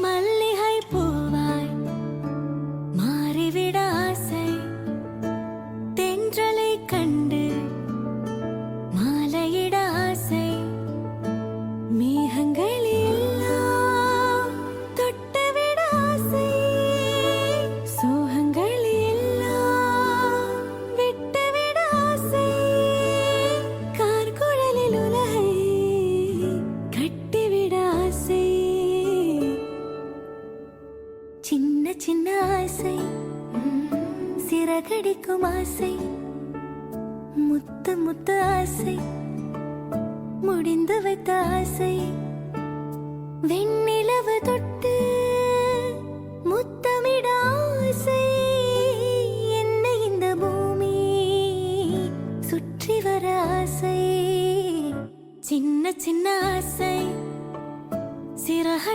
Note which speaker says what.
Speaker 1: மல்லிகை பூவாய் மாறிவிட ஆசை, தென்றலை கண்டு மாலையிட ஆசை, மேகங்கள் எல்லாம் தொட்டுவிட ஆசை, சோகங்கள் எல்லாம் விட்டுவிட ஆசை, கார்குழலில் உலகை கட்டிவிட ஆசை, சின்ன சின்ன ஆசை, சிறகடிக்கும் ஆசை, முத்து முத்து ஆசை, முடிந்து வைத்த ஆசை, வெண்ணிலவு தொட்டு முத்தமிட ஆசை, என்னை இந்த பூமி சுற்றி வர ஆசை, சின்ன சின்ன ஆசை, சிறகடி